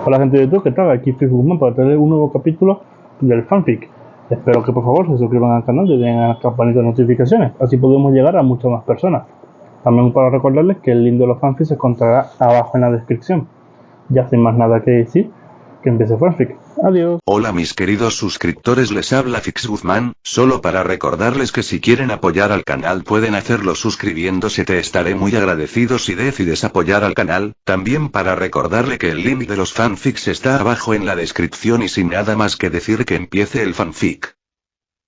Hola gente de YouTube, ¿qué tal? Aquí Fix Guzmán para traerles un nuevo capítulo del fanfic. Espero que por favor se suscriban al canal y den a la campanita de notificaciones, así podemos llegar a muchas más personas. También para recordarles que el link de los fanfics se encontrará abajo en la descripción. Ya sin más nada que decir, que empiece fanfic. Adiós. Hola mis queridos suscriptores, les habla Fix Guzmán, solo para recordarles que si quieren apoyar al canal pueden hacerlo suscribiéndose, te estaré muy agradecido si decides apoyar al canal. También para recordarle que el link de los fanfics está abajo en la descripción y sin nada más que decir que empiece el fanfic.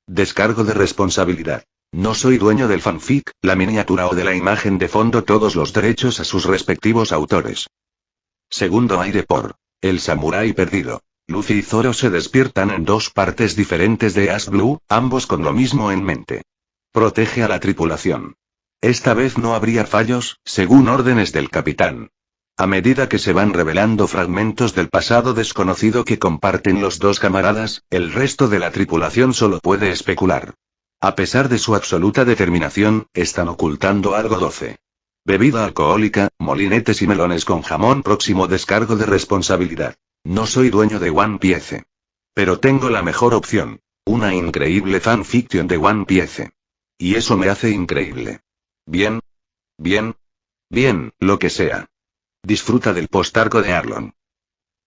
Descargo de responsabilidad. No soy dueño del fanfic, la miniatura o de la imagen de fondo, todos los derechos a sus respectivos autores. Segundo aire por El Samurái Perdido. Luffy y Zoro se despiertan en dos partes diferentes de Ash Blue, ambos con lo mismo en mente. Protege a la tripulación. Esta vez no habría fallos, según órdenes del capitán. A medida que se van revelando fragmentos del pasado desconocido que comparten los dos camaradas, el resto de la tripulación solo puede especular. A pesar de su absoluta determinación, están ocultando algo. 12. Bebida alcohólica, molinetes y melones con jamón. Próximo descargo de responsabilidad. No soy dueño de One Piece. Pero tengo la mejor opción. Una increíble fanfiction de One Piece. Y eso me hace increíble. Bien. Lo que sea. Disfruta del postarco de Arlong.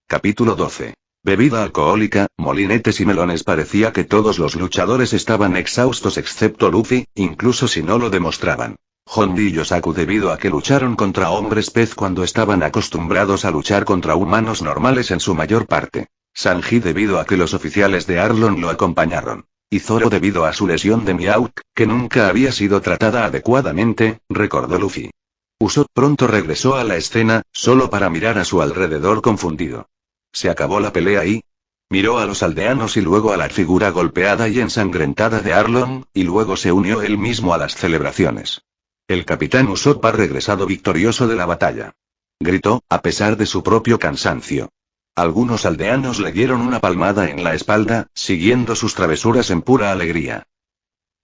Capítulo 12. Bebida alcohólica, molinetes y melones. Parecía que todos los luchadores estaban exhaustos excepto Luffy, incluso si no lo demostraban. Hondy y Yosaku, debido a que lucharon contra hombres pez cuando estaban acostumbrados a luchar contra humanos normales en su mayor parte. Sanji, debido a que los oficiales de Arlong lo acompañaron. Y Zoro, debido a su lesión de Mihawk, que nunca había sido tratada adecuadamente, recordó Luffy. Usopp pronto regresó a la escena, solo para mirar a su alrededor confundido. ¿Se acabó la pelea y? Miró a los aldeanos y luego a la figura golpeada y ensangrentada de Arlong, y luego se unió él mismo a las celebraciones. El capitán Usopp ha regresado victorioso de la batalla. Gritó, a pesar de su propio cansancio. Algunos aldeanos le dieron una palmada en la espalda, siguiendo sus travesuras en pura alegría.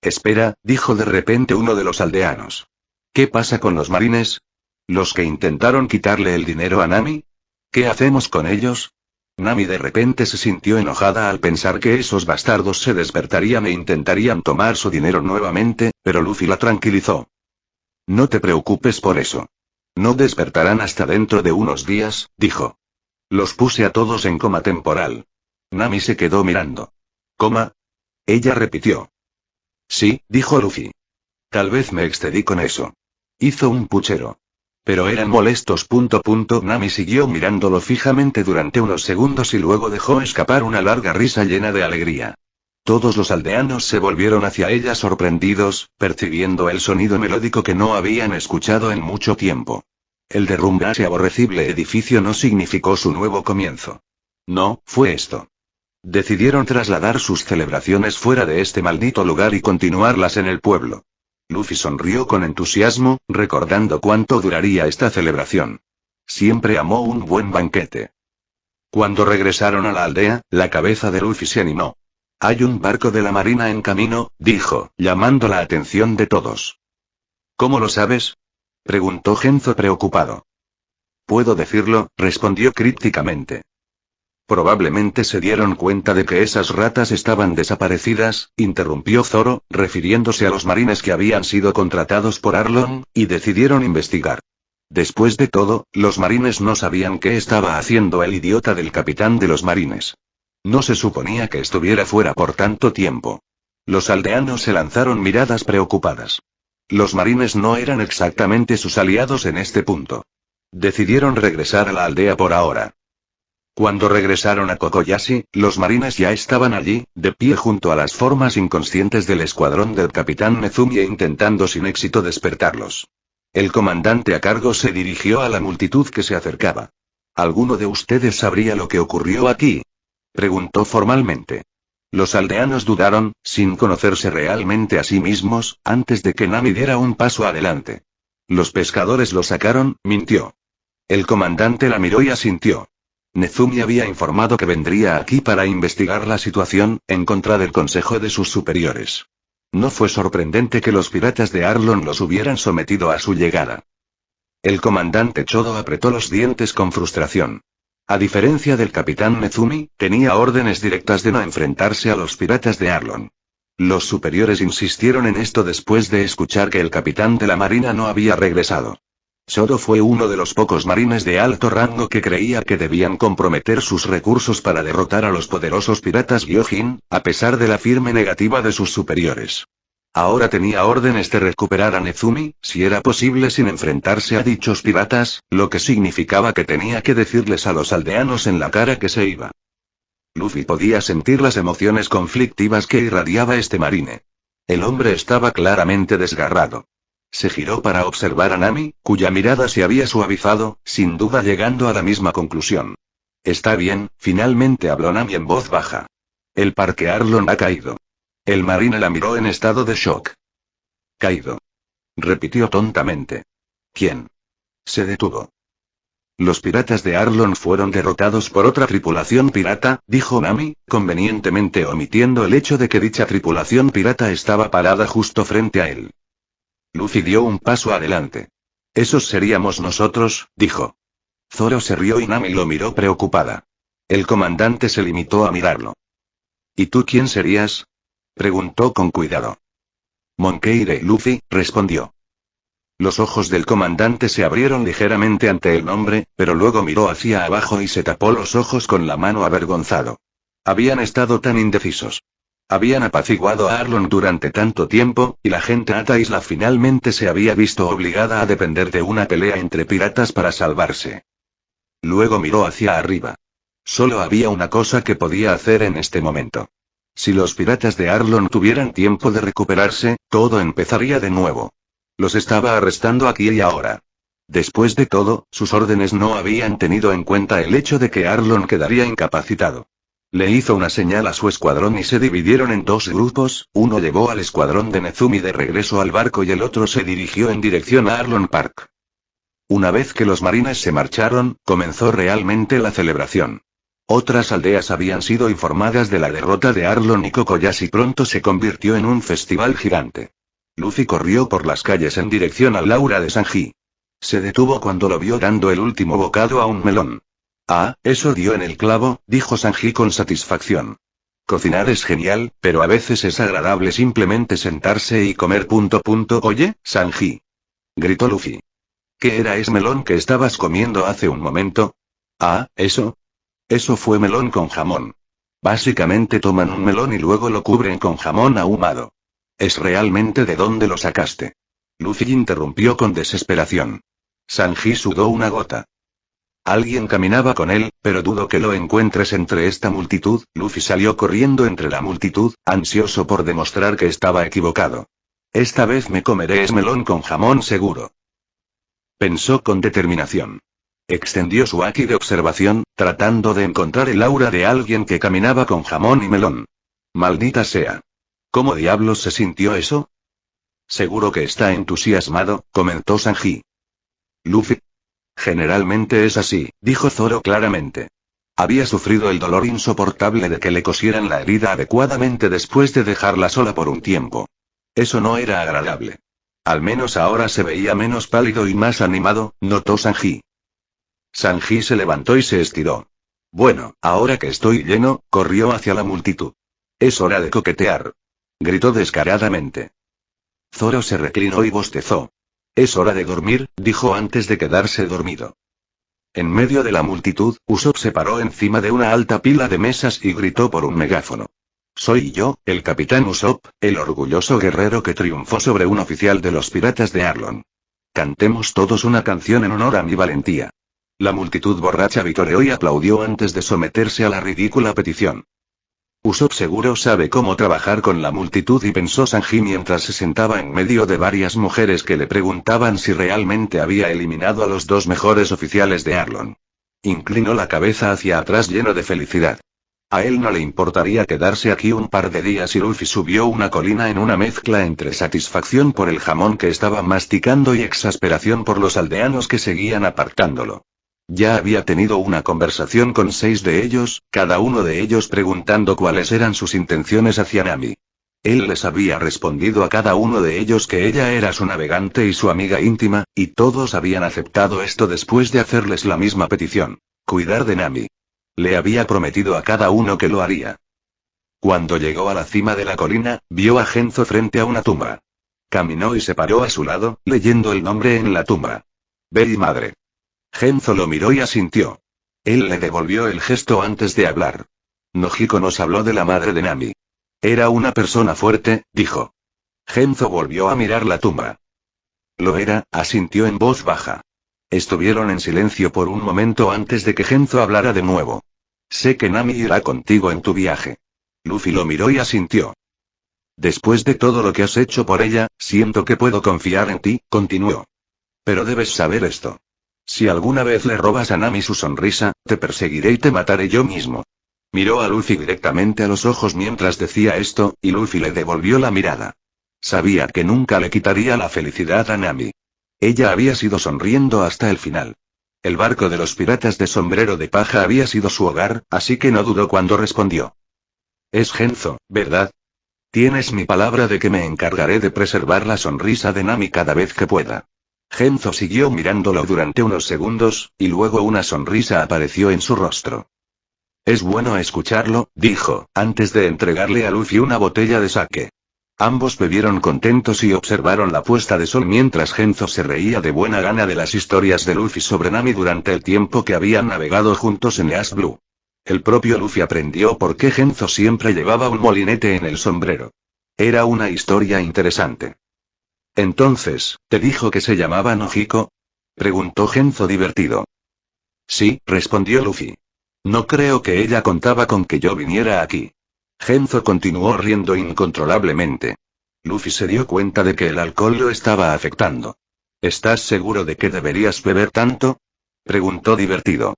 Espera, dijo de repente uno de los aldeanos. ¿Qué pasa con los marines? ¿Los que intentaron quitarle el dinero a Nami? ¿Qué hacemos con ellos? Nami de repente se sintió enojada al pensar que esos bastardos se despertarían e intentarían tomar su dinero nuevamente, pero Luffy la tranquilizó. No te preocupes por eso. No despertarán hasta dentro de unos días, dijo. Los puse a todos en coma temporal. Nami se quedó mirando. ¿Coma? Ella repitió. Sí, dijo Luffy. Tal vez me excedí con eso. Hizo un puchero. Pero eran molestos. Nami siguió mirándolo fijamente durante unos segundos y luego dejó escapar una larga risa llena de alegría. Todos los aldeanos se volvieron hacia ella sorprendidos, percibiendo el sonido melódico que no habían escuchado en mucho tiempo. El derrumbe a ese aborrecible edificio no significó su nuevo comienzo. No, fue esto. Decidieron trasladar sus celebraciones fuera de este maldito lugar y continuarlas en el pueblo. Luffy sonrió con entusiasmo, recordando cuánto duraría esta celebración. Siempre amó un buen banquete. Cuando regresaron a la aldea, la cabeza de Luffy se animó. Hay un barco de la marina en camino, dijo, llamando la atención de todos. ¿Cómo lo sabes? Preguntó Genzo preocupado. Puedo decirlo, respondió crípticamente. Probablemente se dieron cuenta de que esas ratas estaban desaparecidas, interrumpió Zoro, refiriéndose a los marines que habían sido contratados por Arlong, y decidieron investigar. Después de todo, los marines no sabían qué estaba haciendo el idiota del capitán de los marines. No se suponía que estuviera fuera por tanto tiempo. Los aldeanos se lanzaron miradas preocupadas. Los marines no eran exactamente sus aliados en este punto. Decidieron regresar a la aldea por ahora. Cuando regresaron a Kokoyashi, los marines ya estaban allí, de pie junto a las formas inconscientes del escuadrón del capitán Nezumi e intentando sin éxito despertarlos. El comandante a cargo se dirigió a la multitud que se acercaba. ¿Alguno de ustedes sabría lo que ocurrió aquí? Preguntó formalmente. Los aldeanos dudaron, sin conocerse realmente a sí mismos, antes de que Nami diera un paso adelante. Los pescadores lo sacaron, mintió. El comandante la miró y asintió. Nezumi había informado que vendría aquí para investigar la situación, en contra del consejo de sus superiores. No fue sorprendente que los piratas de Arlong los hubieran sometido a su llegada. El comandante Chodo apretó los dientes con frustración. A diferencia del capitán Nezumi, tenía órdenes directas de no enfrentarse a los piratas de Arlon. Los superiores insistieron en esto después de escuchar que el capitán de la marina no había regresado. Zoro fue uno de los pocos marines de alto rango que creía que debían comprometer sus recursos para derrotar a los poderosos piratas Gyojin, a pesar de la firme negativa de sus superiores. Ahora tenía órdenes de recuperar a Nezumi, si era posible sin enfrentarse a dichos piratas, lo que significaba que tenía que decirles a los aldeanos en la cara que se iba. Luffy podía sentir las emociones conflictivas que irradiaba este marine. El hombre estaba claramente desgarrado. Se giró para observar a Nami, cuya mirada se había suavizado, sin duda llegando a la misma conclusión. Está bien, finalmente habló Nami en voz baja. El parque Arlon ha caído. El marine la miró en estado de shock. Caído. Repitió tontamente. ¿Quién? Se detuvo. Los piratas de Arlon fueron derrotados por otra tripulación pirata, dijo Nami, convenientemente omitiendo el hecho de que dicha tripulación pirata estaba parada justo frente a él. Luffy dio un paso adelante. Esos seríamos nosotros, dijo. Zoro se rió y Nami lo miró preocupada. El comandante se limitó a mirarlo. ¿Y tú quién serías? Preguntó con cuidado. Monkey Luffy, respondió. Los ojos del comandante se abrieron ligeramente ante el nombre, pero luego miró hacia abajo y se tapó los ojos con la mano avergonzado. Habían estado tan indecisos. Habían apaciguado a Arlon durante tanto tiempo, y la gente de Isla finalmente se había visto obligada a depender de una pelea entre piratas para salvarse. Luego miró hacia arriba. Solo había una cosa que podía hacer en este momento. Si los piratas de Arlon tuvieran tiempo de recuperarse, todo empezaría de nuevo. Los estaba arrestando aquí y ahora. Después de todo, sus órdenes no habían tenido en cuenta el hecho de que Arlon quedaría incapacitado. Le hizo una señal a su escuadrón y se dividieron en dos grupos, uno llevó al escuadrón de Nezumi de regreso al barco y el otro se dirigió en dirección a Arlon Park. Una vez que los marines se marcharon, comenzó realmente la celebración. Otras aldeas habían sido informadas de la derrota de Arlon y Kokoyashi pronto se convirtió en un festival gigante. Luffy corrió por las calles en dirección al aura de Sanji. Se detuvo cuando lo vio dando el último bocado a un melón. Ah, eso dio en el clavo, dijo Sanji con satisfacción. Cocinar es genial, pero a veces es agradable simplemente sentarse y comer. Oye, Sanji. Gritó Luffy. ¿Qué era ese melón que estabas comiendo hace un momento? Ah, eso. Eso fue melón con jamón. Básicamente toman un melón y luego lo cubren con jamón ahumado. ¿Es realmente de dónde lo sacaste? Luffy interrumpió con desesperación. Sanji sudó una gota. Alguien caminaba con él, pero dudo que lo encuentres entre esta multitud. Luffy salió corriendo entre la multitud, ansioso por demostrar que estaba equivocado. Esta vez me comeré ese melón con jamón seguro. Pensó con determinación. Extendió su haki de observación, tratando de encontrar el aura de alguien que caminaba con jamón y melón. Maldita sea. ¿Cómo diablos se sintió eso? Seguro que está entusiasmado, comentó Sanji. Luffy. Generalmente es así, dijo Zoro claramente. Había sufrido el dolor insoportable de que le cosieran la herida adecuadamente después de dejarla sola por un tiempo. Eso no era agradable. Al menos ahora se veía menos pálido y más animado, notó Sanji. Sanji se levantó y se estiró. Bueno, ahora que estoy lleno, corrió hacia la multitud. Es hora de coquetear. Gritó descaradamente. Zoro se reclinó y bostezó. Es hora de dormir, dijo antes de quedarse dormido. En medio de la multitud, Usopp se paró encima de una alta pila de mesas y gritó por un megáfono. Soy yo, el capitán Usopp, el orgulloso guerrero que triunfó sobre un oficial de los piratas de Arlon. Cantemos todos una canción en honor a mi valentía. La multitud borracha vitoreó y aplaudió antes de someterse a la ridícula petición. Usopp seguro sabe cómo trabajar con la multitud y pensó Sanji mientras se sentaba en medio de varias mujeres que le preguntaban si realmente había eliminado a los dos mejores oficiales de Arlon. Inclinó la cabeza hacia atrás lleno de felicidad. A él no le importaría quedarse aquí un par de días y Luffy subió una colina en una mezcla entre satisfacción por el jamón que estaba masticando y exasperación por los aldeanos que seguían apartándolo. Ya había tenido una conversación con 6 de ellos, cada uno de ellos preguntando cuáles eran sus intenciones hacia Nami. Él les había respondido a cada uno de ellos que ella era su navegante y su amiga íntima, y todos habían aceptado esto después de hacerles la misma petición. Cuidar de Nami. Le había prometido a cada uno que lo haría. Cuando llegó a la cima de la colina, vio a Genzo frente a una tumba. Caminó y se paró a su lado, leyendo el nombre en la tumba. Bell madre. Genzo lo miró y asintió. Él le devolvió el gesto antes de hablar. Nojiko nos habló de la madre de Nami. Era una persona fuerte, dijo. Genzo volvió a mirar la tumba. Lo era, asintió en voz baja. Estuvieron en silencio por un momento antes de que Genzo hablara de nuevo. Sé que Nami irá contigo en tu viaje. Luffy lo miró y asintió. Después de todo lo que has hecho por ella, siento que puedo confiar en ti, continuó. Pero debes saber esto. Si alguna vez le robas a Nami su sonrisa, te perseguiré y te mataré yo mismo. Miró a Luffy directamente a los ojos mientras decía esto, y Luffy le devolvió la mirada. Sabía que nunca le quitaría la felicidad a Nami. Ella había sido sonriendo hasta el final. El barco de los piratas de sombrero de paja había sido su hogar, así que no dudó cuando respondió. Es Genzo, ¿verdad? Tienes mi palabra de que me encargaré de preservar la sonrisa de Nami cada vez que pueda. Genzo siguió mirándolo durante unos segundos, y luego una sonrisa apareció en su rostro. Es bueno escucharlo, dijo, antes de entregarle a Luffy una botella de sake. Ambos bebieron contentos y observaron la puesta de sol mientras Genzo se reía de buena gana de las historias de Luffy sobre Nami durante el tiempo que habían navegado juntos en East Blue. El propio Luffy aprendió por qué Genzo siempre llevaba un molinete en el sombrero. Era una historia interesante. Entonces, ¿te dijo que se llamaba Nojiko? Preguntó Genzo divertido. Sí, respondió Luffy. No creo que ella contaba con que yo viniera aquí. Genzo continuó riendo incontrolablemente. Luffy se dio cuenta de que el alcohol lo estaba afectando. ¿Estás seguro de que deberías beber tanto? Preguntó divertido.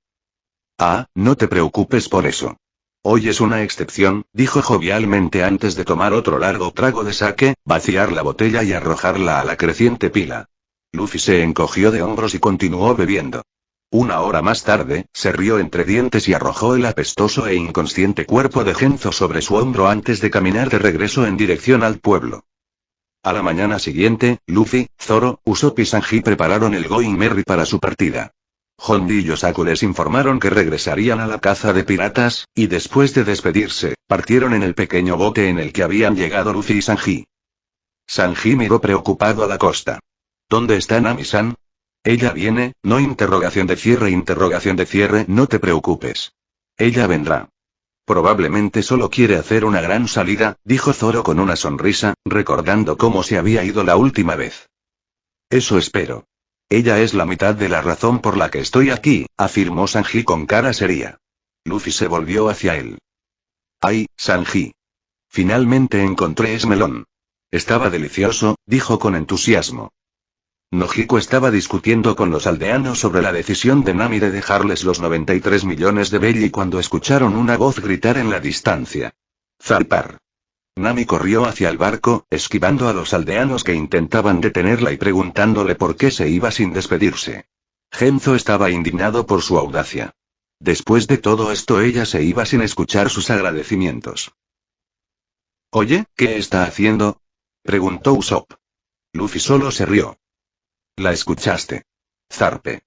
Ah, no te preocupes por eso. Hoy es una excepción, dijo jovialmente antes de tomar otro largo trago de sake, vaciar la botella y arrojarla a la creciente pila. Luffy se encogió de hombros y continuó bebiendo. Una hora más tarde, se rió entre dientes y arrojó el apestoso e inconsciente cuerpo de Genzo sobre su hombro antes de caminar de regreso en dirección al pueblo. A la mañana siguiente, Luffy, Zoro, Usopp y Sanji prepararon el Going Merry para su partida. Honji y Yosaku les informaron que regresarían a la caza de piratas, y después de despedirse, partieron en el pequeño bote en el que habían llegado Luffy y Sanji. Sanji miró preocupado a la costa. ¿Dónde está Nami-san? Ella viene, no interrogación de cierre, no te preocupes. Ella vendrá. Probablemente solo quiere hacer una gran salida, dijo Zoro con una sonrisa, recordando cómo se había ido la última vez. Eso espero. Ella es la mitad de la razón por la que estoy aquí, afirmó Sanji con cara seria. Luffy se volvió hacia él. ¡Ay, Sanji! Finalmente encontré ese melón. Estaba delicioso, dijo con entusiasmo. Nojiko estaba discutiendo con los aldeanos sobre la decisión de Nami de dejarles los 93 millones de belli cuando escucharon una voz gritar en la distancia. ¡Zarpar! Nami corrió hacia el barco, esquivando a los aldeanos que intentaban detenerla y preguntándole por qué se iba sin despedirse. Genzo estaba indignado por su audacia. Después de todo esto ella se iba sin escuchar sus agradecimientos. Oye, ¿qué está haciendo? Preguntó Usopp. Luffy solo se rió. La escuchaste. Zarpe.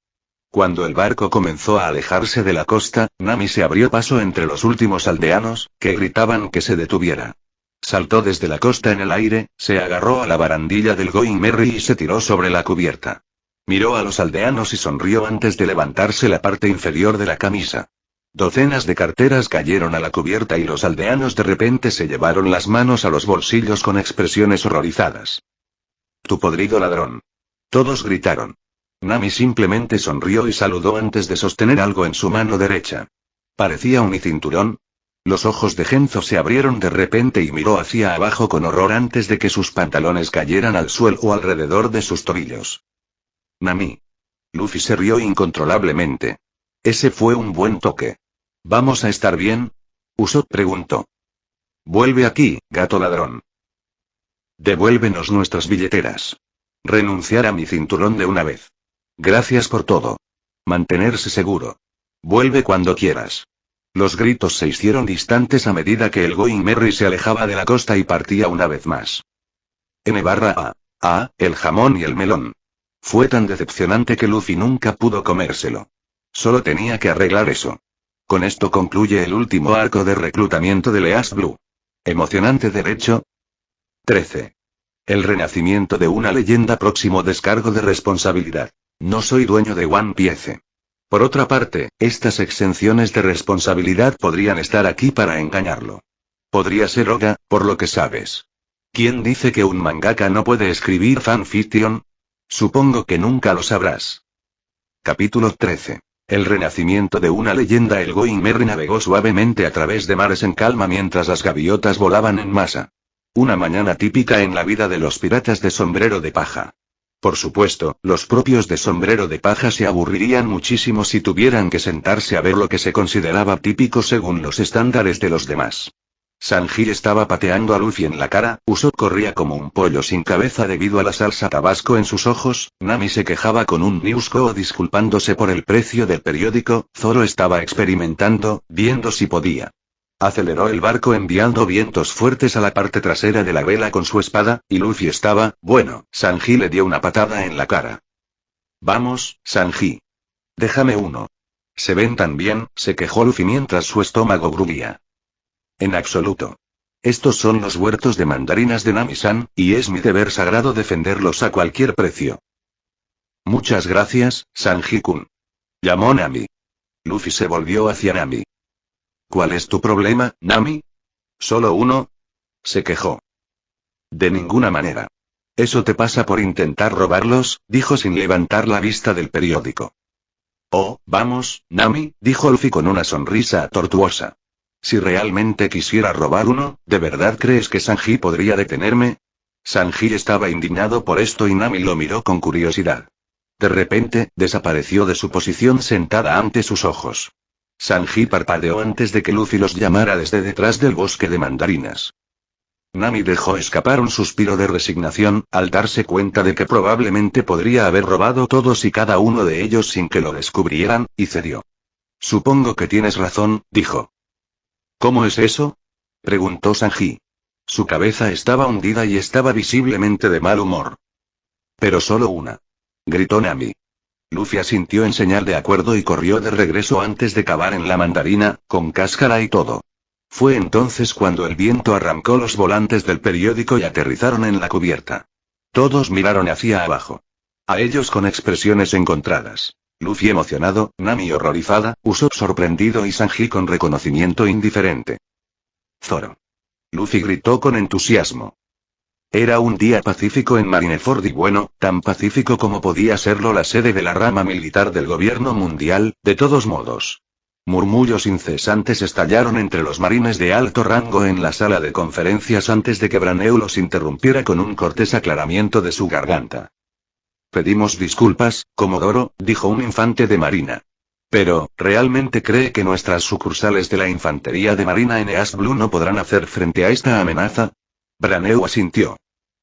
Cuando el barco comenzó a alejarse de la costa, Nami se abrió paso entre los últimos aldeanos, que gritaban que se detuviera. Saltó desde la costa en el aire, se agarró a la barandilla del Going Merry y se tiró sobre la cubierta. Miró a los aldeanos y sonrió antes de levantarse la parte inferior de la camisa. Docenas de carteras cayeron a la cubierta y los aldeanos de repente se llevaron las manos a los bolsillos con expresiones horrorizadas. ¡Tu podrido ladrón! Todos gritaron. Nami simplemente sonrió y saludó antes de sostener algo en su mano derecha. ¿Parecía un cinturón? Los ojos de Genzo se abrieron de repente y miró hacia abajo con horror antes de que sus pantalones cayeran al suelo o alrededor de sus tobillos. Nami. Luffy se rió incontrolablemente. Ese fue un buen toque. ¿Vamos a estar bien? Usopp preguntó. Vuelve aquí, gato ladrón. Devuélvenos nuestras billeteras. Renunciar a mi cinturón de una vez. Gracias por todo. Mantenerse seguro. Vuelve cuando quieras. Los gritos se hicieron distantes a medida que el Going Merry se alejaba de la costa y partía una vez más. El jamón y el melón. Fue tan decepcionante que Luffy nunca pudo comérselo. Solo tenía que arreglar eso. Con esto concluye el último arco de reclutamiento de East Blue. Emocionante derecho. 13. El renacimiento de una leyenda. Próximo descargo de responsabilidad. No soy dueño de One Piece. Por otra parte, estas exenciones de responsabilidad podrían estar aquí para engañarlo. Podría ser Oga, por lo que sabes. ¿Quién dice que un mangaka no puede escribir fanfiction? Supongo que nunca lo sabrás. Capítulo 13. El renacimiento de una leyenda. El Going Merry navegó suavemente a través de mares en calma mientras las gaviotas volaban en masa. Una mañana típica en la vida de los piratas de sombrero de paja. Por supuesto, los propios de sombrero de paja se aburrirían muchísimo si tuvieran que sentarse a ver lo que se consideraba típico según los estándares de los demás. Sanji estaba pateando a Luffy en la cara, Usopp corría como un pollo sin cabeza debido a la salsa tabasco en sus ojos, Nami se quejaba con un Newsco disculpándose por el precio del periódico, Zoro estaba experimentando, viendo si podía. Aceleró el barco enviando vientos fuertes a la parte trasera de la vela con su espada, y Luffy estaba, bueno, Sanji le dio una patada en la cara. Vamos, Sanji. Déjame uno. Se ven tan bien, se quejó Luffy mientras su estómago gruñía. En absoluto. Estos son los huertos de mandarinas de Nami-san, y es mi deber sagrado defenderlos a cualquier precio. Muchas gracias, Sanji-kun. Llamó Nami. Luffy se volvió hacia Nami. ¿Cuál es tu problema, Nami? ¿Solo uno? Se quejó. De ninguna manera. Eso te pasa por intentar robarlos, dijo sin levantar la vista del periódico. Oh, vamos, Nami, dijo Luffy con una sonrisa tortuosa. Si realmente quisiera robar uno, ¿de verdad crees que Sanji podría detenerme? Sanji estaba indignado por esto y Nami lo miró con curiosidad. De repente, desapareció de su posición sentada ante sus ojos. Sanji parpadeó antes de que Luffy los llamara desde detrás del bosque de mandarinas. Nami dejó escapar un suspiro de resignación, al darse cuenta de que probablemente podría haber robado todos y cada uno de ellos sin que lo descubrieran, y cedió. Supongo que tienes razón, dijo. ¿Cómo es eso? Preguntó Sanji. Su cabeza estaba hundida y estaba visiblemente de mal humor. Pero solo una. Gritó Nami. Luffy asintió en señal de acuerdo y corrió de regreso antes de cavar en la mandarina, con cáscara y todo. Fue entonces cuando el viento arrancó los volantes del periódico y aterrizaron en la cubierta. Todos miraron hacia abajo. A ellos con expresiones encontradas. Luffy emocionado, Nami horrorizada, Usopp sorprendido y Sanji con reconocimiento indiferente. Zoro. Luffy gritó con entusiasmo. Era un día pacífico en Marineford y bueno, tan pacífico como podía serlo la sede de la rama militar del gobierno mundial, de todos modos. Murmullos incesantes estallaron entre los marines de alto rango en la sala de conferencias antes de que Braneu los interrumpiera con un cortés aclaramiento de su garganta. Pedimos disculpas, Comodoro, dijo un infante de marina. Pero, ¿realmente cree que nuestras sucursales de la infantería de marina en East Blue no podrán hacer frente a esta amenaza? Braneu asintió.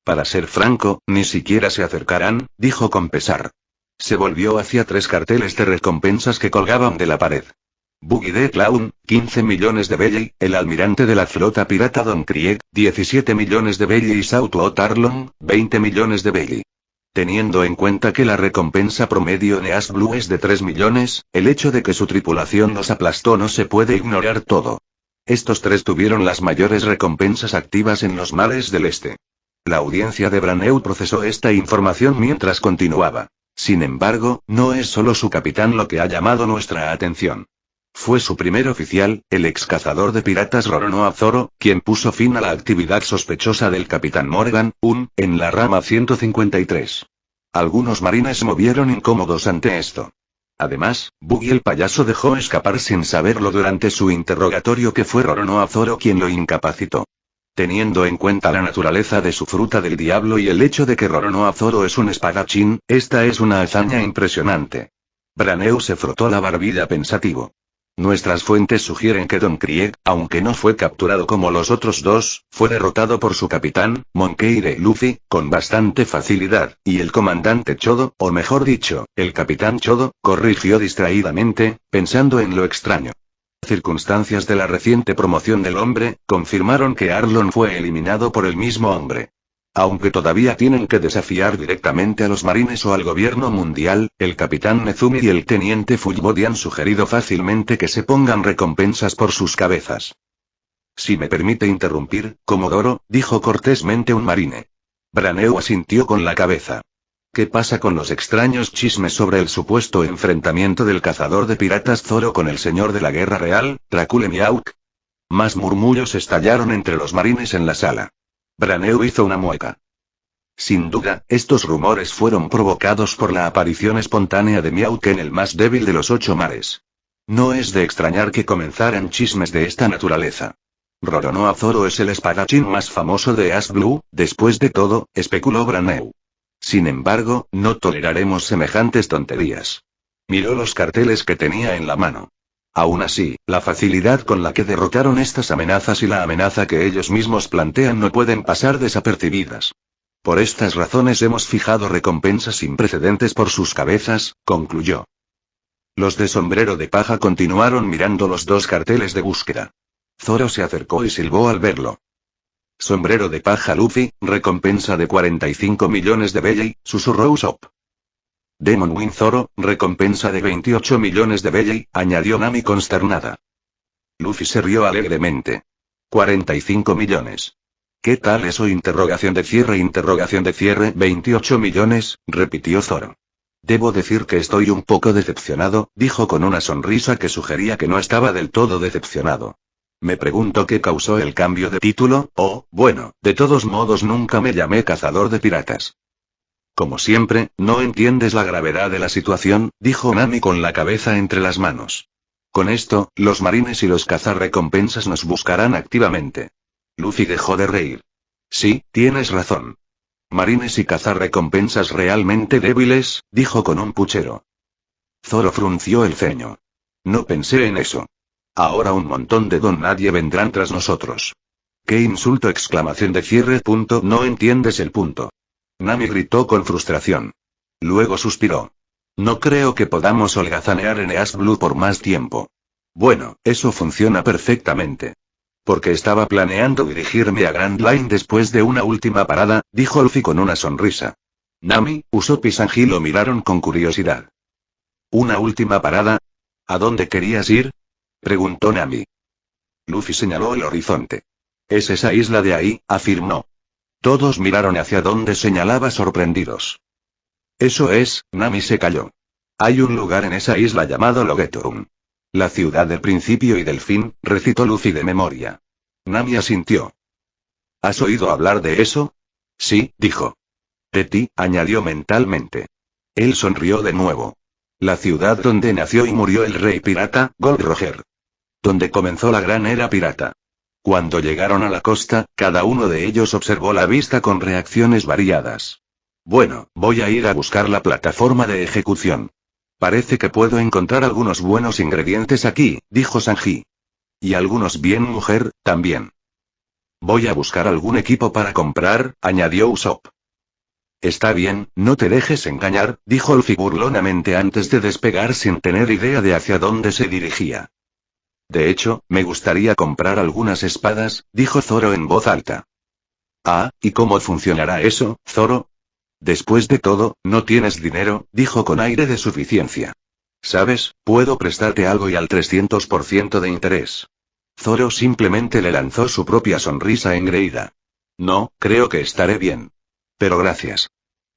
Para ser franco, ni siquiera se acercarán, dijo con pesar. Se volvió hacia 3 carteles de recompensas que colgaban de la pared. Buggy the Clown, 15 millones de belly, el almirante de la flota pirata Don Krieg, 17 millones de belly y Southwood Arlong, 20 millones de belly. Teniendo en cuenta que la recompensa promedio en East Blue es de 3 millones, el hecho de que su tripulación los aplastó no se puede ignorar todo. Estos 3 tuvieron las mayores recompensas activas en los mares del este. La audiencia de Braneu procesó esta información mientras continuaba. Sin embargo, no es solo su capitán lo que ha llamado nuestra atención. Fue su primer oficial, el ex cazador de piratas Roronoa Zoro, quien puso fin a la actividad sospechosa del capitán Morgan, en la rama 153. Algunos marines se movieron incómodos ante esto. Además, Buggy el payaso dejó escapar sin saberlo durante su interrogatorio que fue Roronoa Zoro quien lo incapacitó. Teniendo en cuenta la naturaleza de su fruta del diablo y el hecho de que Roronoa Zoro es un espadachín, esta es una hazaña impresionante. Braneu se frotó la barbilla pensativo. Nuestras fuentes sugieren que Don Krieg, aunque no fue capturado como los otros 2, fue derrotado por su capitán, Monkey D. Luffy, con bastante facilidad, y el comandante Chodo, o mejor dicho, el capitán Chodo, corrigió distraídamente, pensando en lo extraño. Circunstancias de la reciente promoción del hombre, confirmaron que Arlong fue eliminado por el mismo hombre. Aunque todavía tienen que desafiar directamente a los marines o al gobierno mundial, el capitán Nezumi y el teniente Fullbody han sugerido fácilmente que se pongan recompensas por sus cabezas. Si me permite interrumpir, Comodoro, dijo cortésmente un marine. Braneu asintió con la cabeza. ¿Qué pasa con los extraños chismes sobre el supuesto enfrentamiento del cazador de piratas Zoro con el señor de la guerra real, Dracule Miauk? Más murmullos estallaron entre los marines en la sala. Braneu hizo una mueca. Sin duda, estos rumores fueron provocados por la aparición espontánea de Miauk en el más débil de los 8 mares. No es de extrañar que comenzaran chismes de esta naturaleza. Roronoa Zoro es el espadachín más famoso de Ash Blue, después de todo, especuló Braneu. Sin embargo, no toleraremos semejantes tonterías. Miró los carteles que tenía en la mano. Aún así, la facilidad con la que derrotaron estas amenazas y la amenaza que ellos mismos plantean no pueden pasar desapercibidas. Por estas razones hemos fijado recompensas sin precedentes por sus cabezas, concluyó. Los de sombrero de paja continuaron mirando los 2 carteles de búsqueda. Zoro se acercó y silbó al verlo. Sombrero de paja Luffy, recompensa de 45 millones de Belley, susurró Usopp. Demon Wing Zoro, recompensa de 28 millones de Belley, añadió Nami consternada. Luffy se rió alegremente. 45 millones. ¿Qué tal eso? Interrogación de cierre, 28 millones, repitió Zoro. Debo decir que estoy un poco decepcionado, dijo con una sonrisa que sugería que no estaba del todo decepcionado. Me pregunto qué causó el cambio de título, bueno, de todos modos nunca me llamé cazador de piratas. Como siempre, no entiendes la gravedad de la situación, dijo Nami con la cabeza entre las manos. Con esto, los marines y los cazarrecompensas nos buscarán activamente. Luffy dejó de reír. Sí, tienes razón. Marines y cazarrecompensas realmente débiles, dijo con un puchero. Zoro frunció el ceño. No pensé en eso. Ahora un montón de don nadie vendrán tras nosotros. ¡Qué insulto! No entiendes el punto. Nami gritó con frustración. Luego suspiró. No creo que podamos holgazanear en East Blue por más tiempo. Bueno, eso funciona perfectamente. Porque estaba planeando dirigirme a Grand Line después de una última parada, dijo Luffy con una sonrisa. Nami, Usopp y Sanji lo miraron con curiosidad. ¿Una última parada? ¿A dónde querías ir?, preguntó Nami. Luffy señaló el horizonte. Es esa isla de ahí, afirmó. Todos miraron hacia donde señalaba sorprendidos. Eso es, Nami se calló. Hay un lugar en esa isla llamado Logetorun. La ciudad del principio y del fin, recitó Luffy de memoria. Nami asintió. ¿Has oído hablar de eso? Sí, dijo. De ti, añadió mentalmente. Él sonrió de nuevo. La ciudad donde nació y murió el rey pirata, Gold Roger. Donde comenzó la gran era pirata. Cuando llegaron a la costa, cada uno de ellos observó la vista con reacciones variadas. Bueno, voy a ir a buscar la plataforma de ejecución. Parece que puedo encontrar algunos buenos ingredientes aquí, dijo Sanji. Y algunos bien mujer, también. Voy a buscar algún equipo para comprar, añadió Usopp. Está bien, no te dejes engañar, dijo Luffy burlonamente antes de despegar sin tener idea de hacia dónde se dirigía. De hecho, me gustaría comprar algunas espadas, dijo Zoro en voz alta. Ah, ¿y cómo funcionará eso, Zoro? Después de todo, no tienes dinero, dijo con aire de suficiencia. ¿Sabes? Puedo prestarte algo y al 300% de interés. Zoro simplemente le lanzó su propia sonrisa engreída. No, creo que estaré bien. Pero gracias.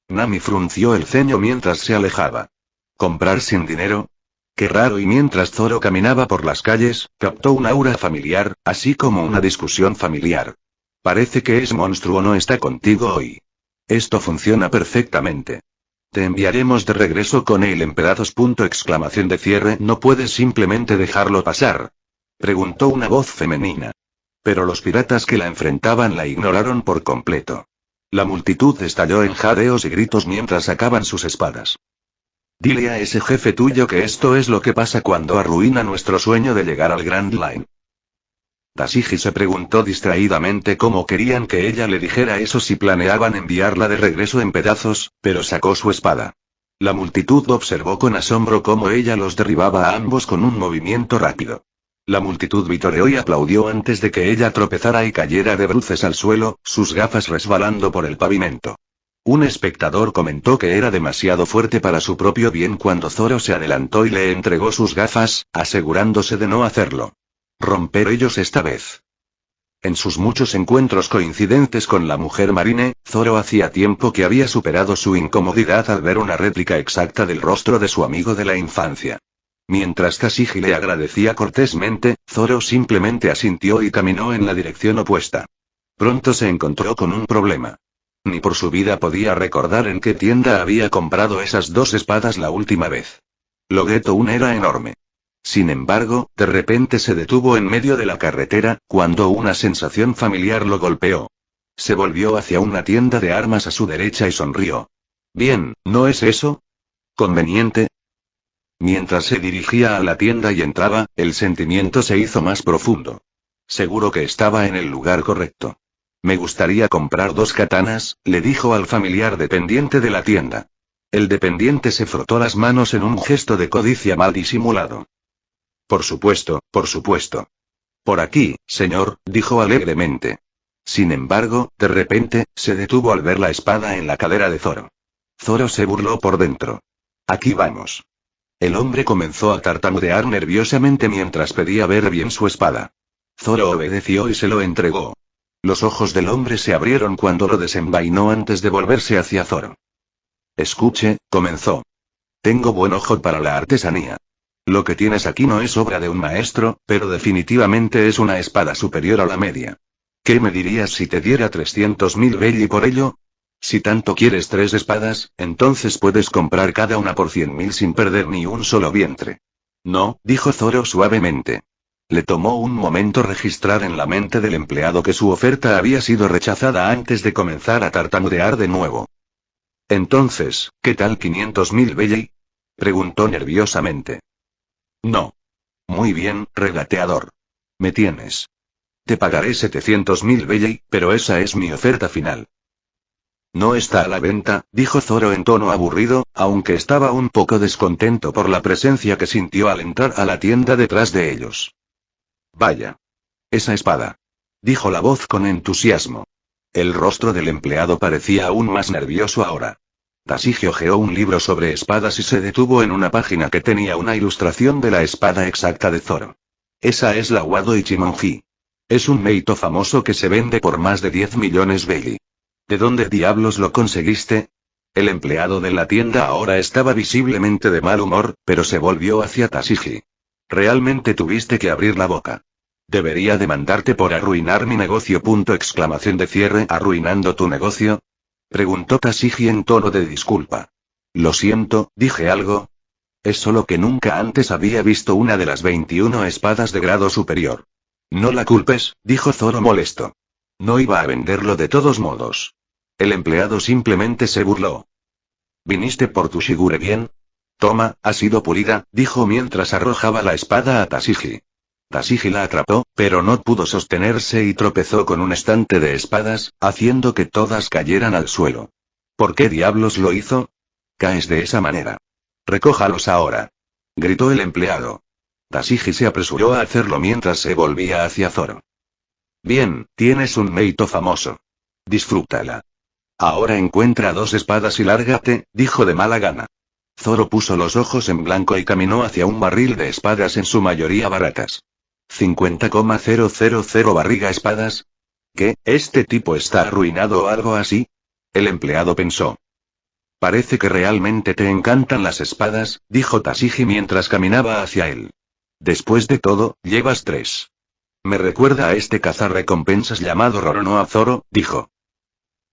Nami frunció el ceño mientras se alejaba. ¿Comprar sin dinero? Qué raro. Y mientras Zoro caminaba por las calles, captó un aura familiar, así como una discusión familiar. Parece que ese monstruo no está contigo hoy. Esto funciona perfectamente. Te enviaremos de regreso con él en pedazos. ¿No puedes simplemente dejarlo pasar?, preguntó una voz femenina. Pero los piratas que la enfrentaban la ignoraron por completo. La multitud estalló en jadeos y gritos mientras sacaban sus espadas. Dile a ese jefe tuyo que esto es lo que pasa cuando arruina nuestro sueño de llegar al Grand Line. Tashigi se preguntó distraídamente cómo querían que ella le dijera eso si planeaban enviarla de regreso en pedazos, pero sacó su espada. La multitud observó con asombro cómo ella los derribaba a ambos con un movimiento rápido. La multitud vitoreó y aplaudió antes de que ella tropezara y cayera de bruces al suelo, sus gafas resbalando por el pavimento. Un espectador comentó que era demasiado fuerte para su propio bien cuando Zoro se adelantó y le entregó sus gafas, asegurándose de no hacerlo. Romper ellos esta vez. En sus muchos encuentros coincidentes con la mujer marine, Zoro hacía tiempo que había superado su incomodidad al ver una réplica exacta del rostro de su amigo de la infancia. Mientras Tashigi le agradecía cortésmente, Zoro simplemente asintió y caminó en la dirección opuesta. Pronto se encontró con un problema. Ni por su vida podía recordar en qué tienda había comprado esas dos espadas la última vez. Logeto-un era enorme. Sin embargo, de repente se detuvo en medio de la carretera, cuando una sensación familiar lo golpeó. Se volvió hacia una tienda de armas a su derecha y sonrió. Bien, ¿no es eso? ¿Conveniente? Mientras se dirigía a la tienda y entraba, el sentimiento se hizo más profundo. Seguro que estaba en el lugar correcto. Me gustaría comprar 2 katanas, le dijo al familiar dependiente de la tienda. El dependiente se frotó las manos en un gesto de codicia mal disimulado. Por supuesto, por supuesto. Por aquí, señor, dijo alegremente. Sin embargo, de repente, se detuvo al ver la espada en la cadera de Zoro. Zoro se burló por dentro. Aquí vamos. El hombre comenzó a tartamudear nerviosamente mientras pedía ver bien su espada. Zoro obedeció y se lo entregó. Los ojos del hombre se abrieron cuando lo desenvainó antes de volverse hacia Zoro. Escuche, comenzó. Tengo buen ojo para la artesanía. Lo que tienes aquí no es obra de un maestro, pero definitivamente es una espada superior a la media. ¿Qué me dirías si te diera 300.000 belli por ello? Si tanto quieres 3 espadas, entonces puedes comprar cada una por 100.000 sin perder ni un solo vientre. No, dijo Zoro suavemente. Le tomó un momento registrar en la mente del empleado que su oferta había sido rechazada antes de comenzar a tartamudear de nuevo. Entonces, ¿qué tal 500.000 belli? Preguntó nerviosamente. No. Muy bien, regateador. Me tienes. Te pagaré 700.000 belli, pero esa es mi oferta final. No está a la venta, dijo Zoro en tono aburrido, aunque estaba un poco descontento por la presencia que sintió al entrar a la tienda detrás de ellos. Vaya. Esa espada. Dijo la voz con entusiasmo. El rostro del empleado parecía aún más nervioso ahora. Tashigi hojeó un libro sobre espadas y se detuvo en una página que tenía una ilustración de la espada exacta de Zoro. Esa es la Wado Ichimonji. Es un meito famoso que se vende por más de 10 millones belli. ¿De dónde diablos lo conseguiste? El empleado de la tienda ahora estaba visiblemente de mal humor, pero se volvió hacia Tashigi. Realmente tuviste que abrir la boca. Debería demandarte por arruinar mi negocio. ¿Arruinando tu negocio? Preguntó Tashigi en tono de disculpa. Lo siento, ¿dije algo? Es solo que nunca antes había visto una de las 21 espadas de grado superior. No la culpes, dijo Zoro molesto. No iba a venderlo de todos modos. El empleado simplemente se burló. ¿Viniste por tu Shigure bien? Toma, ha sido pulida, dijo mientras arrojaba la espada a Tashigi. Tashigi la atrapó, pero no pudo sostenerse y tropezó con un estante de espadas, haciendo que todas cayeran al suelo. ¿Por qué diablos lo hizo? Caes de esa manera. Recójalos ahora. Gritó el empleado. Tashigi se apresuró a hacerlo mientras se volvía hacia Zoro. Bien, tienes un meito famoso. Disfrútala. Ahora encuentra 2 espadas y lárgate, dijo de mala gana. Zoro puso los ojos en blanco y caminó hacia un barril de espadas en su mayoría baratas. 50,000 barriga espadas. ¿Qué, este tipo está arruinado o algo así? El empleado pensó. Parece que realmente te encantan las espadas, dijo Tashigi mientras caminaba hacia él. Después de todo, llevas 3. Me recuerda a este cazarrecompensas llamado Roronoa Zoro, dijo.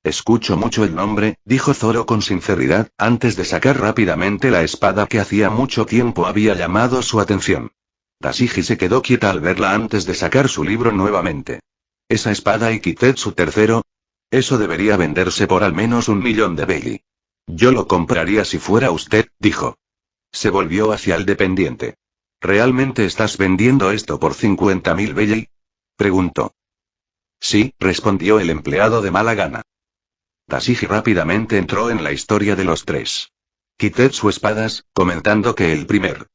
Escucho mucho el nombre, dijo Zoro con sinceridad, antes de sacar rápidamente la espada que hacía mucho tiempo había llamado su atención. Tashigi se quedó quieta al verla antes de sacar su libro nuevamente. ¿Esa espada y Kitetsu III? Eso debería venderse por al menos 1.000.000 de belli. Yo lo compraría si fuera usted, dijo. Se volvió hacia el dependiente. ¿Realmente estás vendiendo esto por 50.000 belli? Preguntó. Sí, respondió el empleado de mala gana. Tashigi rápidamente entró en la historia de los 3. Kitetsu espadas, comentando que el primer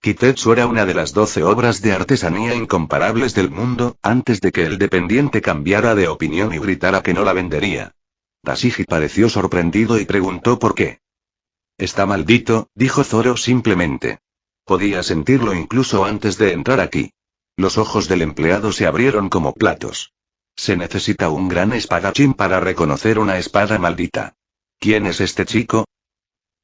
Kitetsu era una de las 12 obras de artesanía incomparables del mundo, antes de que el dependiente cambiara de opinión y gritara que no la vendería. Dashigi pareció sorprendido y preguntó por qué. Está maldito, dijo Zoro simplemente. Podía sentirlo incluso antes de entrar aquí. Los ojos del empleado se abrieron como platos. Se necesita un gran espadachín para reconocer una espada maldita. ¿Quién es este chico?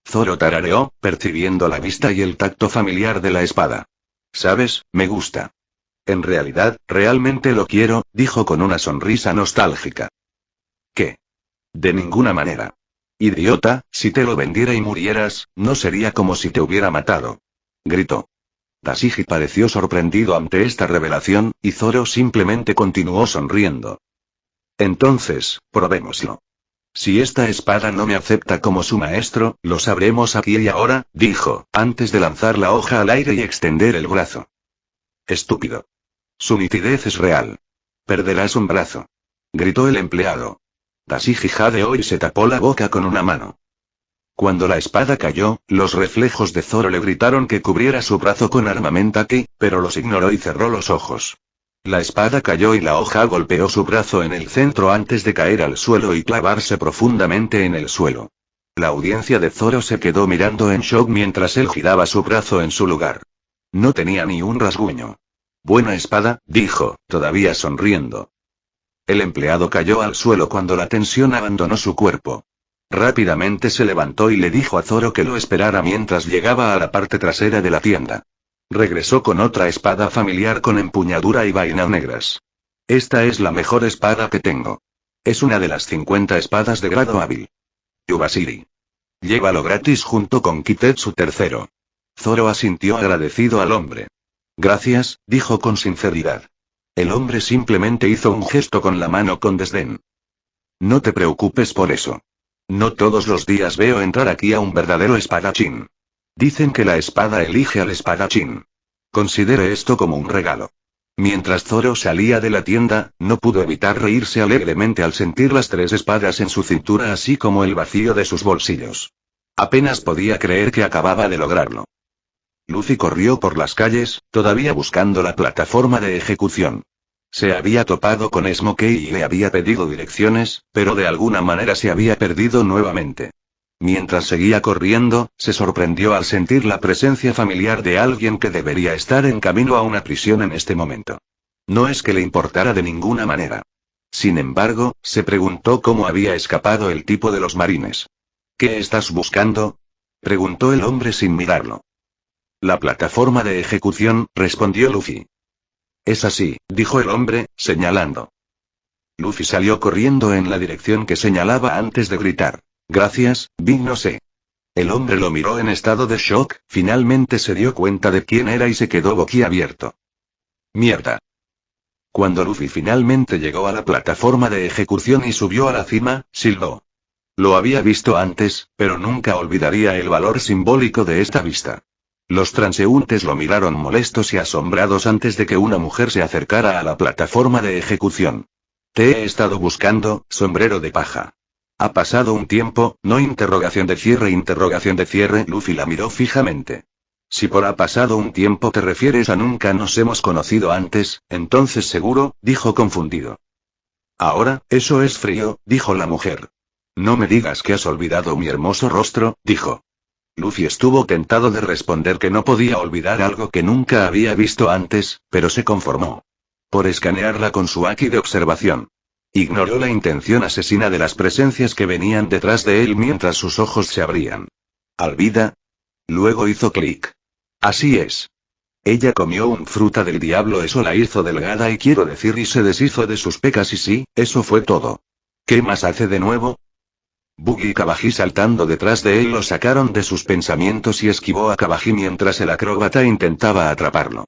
Zoro tarareó, percibiendo la vista y el tacto familiar de la espada. ¿Sabes? Me gusta. En realidad, realmente lo quiero, dijo con una sonrisa nostálgica. ¿Qué? De ninguna manera. Idiota, si te lo vendiera y murieras, no sería como si te hubiera matado. Gritó. Dashigi pareció sorprendido ante esta revelación, y Zoro simplemente continuó sonriendo. Entonces, probémoslo. Si esta espada no me acepta como su maestro, lo sabremos aquí y ahora, dijo, antes de lanzar la hoja al aire y extender el brazo. Estúpido. Su nitidez es real. Perderás un brazo. Gritó el empleado. Dashigi jadeó y se tapó la boca con una mano. Cuando la espada cayó, los reflejos de Zoro le gritaron que cubriera su brazo con armamentaki, pero los ignoró y cerró los ojos. La espada cayó y la hoja golpeó su brazo en el centro antes de caer al suelo y clavarse profundamente en el suelo. La audiencia de Zoro se quedó mirando en shock mientras él giraba su brazo en su lugar. No tenía ni un rasguño. Buena espada, dijo, todavía sonriendo. El empleado cayó al suelo cuando la tensión abandonó su cuerpo. Rápidamente se levantó y le dijo a Zoro que lo esperara mientras llegaba a la parte trasera de la tienda. Regresó con otra espada familiar con empuñadura y vaina negras. Esta es la mejor espada que tengo. Es una de las 50 espadas de grado hábil. Yubashiri. Llévalo gratis junto con Kitetsu III. Zoro asintió agradecido al hombre. Gracias, dijo con sinceridad. El hombre simplemente hizo un gesto con la mano con desdén. No te preocupes por eso. No todos los días veo entrar aquí a un verdadero espadachín. Dicen que la espada elige al espadachín. Considere esto como un regalo. Mientras Zoro salía de la tienda, no pudo evitar reírse alegremente al sentir las 3 espadas en su cintura así como el vacío de sus bolsillos. Apenas podía creer que acababa de lograrlo. Luffy corrió por las calles, todavía buscando la plataforma de ejecución. Se había topado con Smokey y le había pedido direcciones, pero de alguna manera se había perdido nuevamente. Mientras seguía corriendo, se sorprendió al sentir la presencia familiar de alguien que debería estar en camino a una prisión en este momento. No es que le importara de ninguna manera. Sin embargo, se preguntó cómo había escapado el tipo de los marines. ¿Qué estás buscando? Preguntó el hombre sin mirarlo. La plataforma de ejecución, respondió Luffy. Es así, dijo el hombre, señalando. Luffy salió corriendo en la dirección que señalaba antes de gritar. Gracias, Big no sé. El hombre lo miró en estado de shock, finalmente se dio cuenta de quién era y se quedó boquiabierto. Mierda. Cuando Luffy finalmente llegó a la plataforma de ejecución y subió a la cima, silbó. Lo había visto antes, pero nunca olvidaría el valor simbólico de esta vista. Los transeúntes lo miraron molestos y asombrados antes de que una mujer se acercara a la plataforma de ejecución. Te he estado buscando, sombrero de paja. Ha pasado un tiempo, no interrogación de cierre, Luffy la miró fijamente. Si por ha pasado un tiempo te refieres a nunca nos hemos conocido antes, entonces seguro, dijo confundido. Ahora, eso es frío, dijo la mujer. No me digas que has olvidado mi hermoso rostro, dijo. Luffy estuvo tentado de responder que no podía olvidar algo que nunca había visto antes, pero se conformó. Por escanearla con su haki de observación. Ignoró la intención asesina de las presencias que venían detrás de él mientras sus ojos se abrían. ¿Alvida? Luego hizo clic. Así es. Ella comió un fruta del diablo, eso la hizo delgada y quiero decir y se deshizo de sus pecas y sí, eso fue todo. ¿Qué más hace de nuevo? Buggy y Kabaji saltando detrás de él lo sacaron de sus pensamientos y esquivó a Kabaji mientras el acróbata intentaba atraparlo.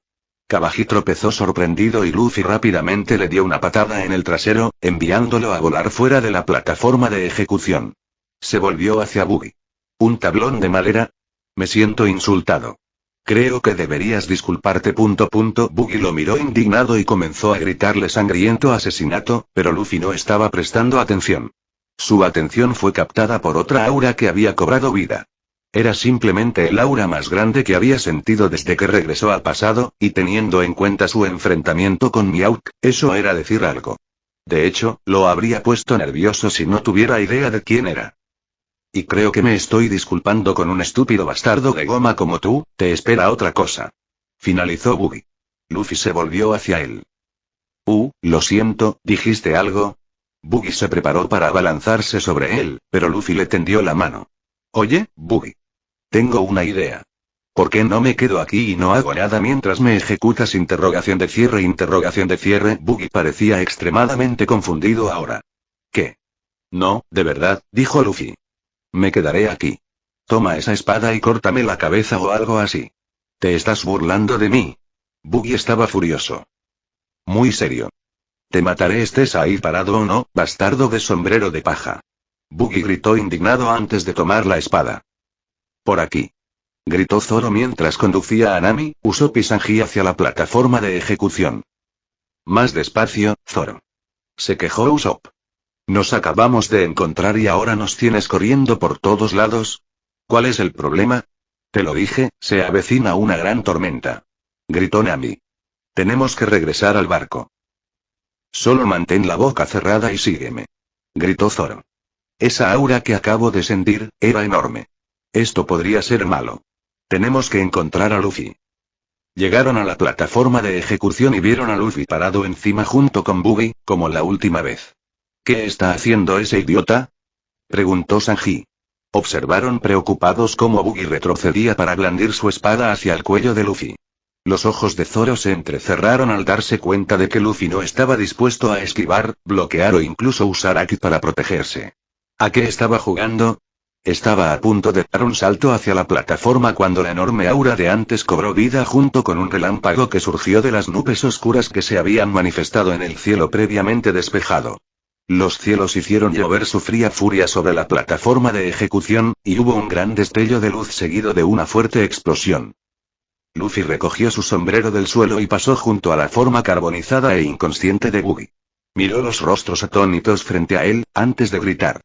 Kabaji tropezó sorprendido y Luffy rápidamente le dio una patada en el trasero, enviándolo a volar fuera de la plataforma de ejecución. Se volvió hacia Buggy. ¿Un tablón de madera? Me siento insultado. Creo que deberías disculparte. Buggy lo miró indignado y comenzó a gritarle sangriento asesinato, pero Luffy no estaba prestando atención. Su atención fue captada por otra aura que había cobrado vida. Era simplemente el aura más grande que había sentido desde que regresó al pasado, y teniendo en cuenta su enfrentamiento con Miauk, eso era decir algo. De hecho, lo habría puesto nervioso si no tuviera idea de quién era. Y creo que me estoy disculpando con un estúpido bastardo de goma como tú, te espera otra cosa. Finalizó Buggy. Luffy se volvió hacia él. Lo siento, ¿dijiste algo? Buggy se preparó para abalanzarse sobre él, pero Luffy le tendió la mano. Oye, Buggy. Tengo una idea. ¿Por qué no me quedo aquí y no hago nada mientras me ejecutas? Interrogación de cierre. Buggy parecía extremadamente confundido ahora. ¿Qué? No, de verdad, dijo Luffy. Me quedaré aquí. Toma esa espada y córtame la cabeza o algo así. ¿Te estás burlando de mí? Buggy estaba furioso. Muy serio. Te mataré estés ahí parado o no, bastardo de sombrero de paja. Buggy gritó indignado antes de tomar la espada. Por aquí. Gritó Zoro mientras conducía a Nami, Usopp y Sanji hacia la plataforma de ejecución. Más despacio, Zoro. Se quejó Usopp. Nos acabamos de encontrar y ahora nos tienes corriendo por todos lados. ¿Cuál es el problema? Te lo dije, se avecina una gran tormenta. Gritó Nami. Tenemos que regresar al barco. Solo mantén la boca cerrada y sígueme. Gritó Zoro. Esa aura que acabo de sentir, era enorme. Esto podría ser malo. Tenemos que encontrar a Luffy. Llegaron a la plataforma de ejecución y vieron a Luffy parado encima junto con Buggy, como la última vez. ¿Qué está haciendo ese idiota? Preguntó Sanji. Observaron preocupados cómo Buggy retrocedía para blandir su espada hacia el cuello de Luffy. Los ojos de Zoro se entrecerraron al darse cuenta de que Luffy no estaba dispuesto a esquivar, bloquear o incluso usar Haki para protegerse. ¿A qué estaba jugando? Estaba a punto de dar un salto hacia la plataforma cuando la enorme aura de antes cobró vida junto con un relámpago que surgió de las nubes oscuras que se habían manifestado en el cielo previamente despejado. Los cielos hicieron llover su fría furia sobre la plataforma de ejecución, y hubo un gran destello de luz seguido de una fuerte explosión. Luffy recogió su sombrero del suelo y pasó junto a la forma carbonizada e inconsciente de Buggy. Miró los rostros atónitos frente a él, antes de gritar.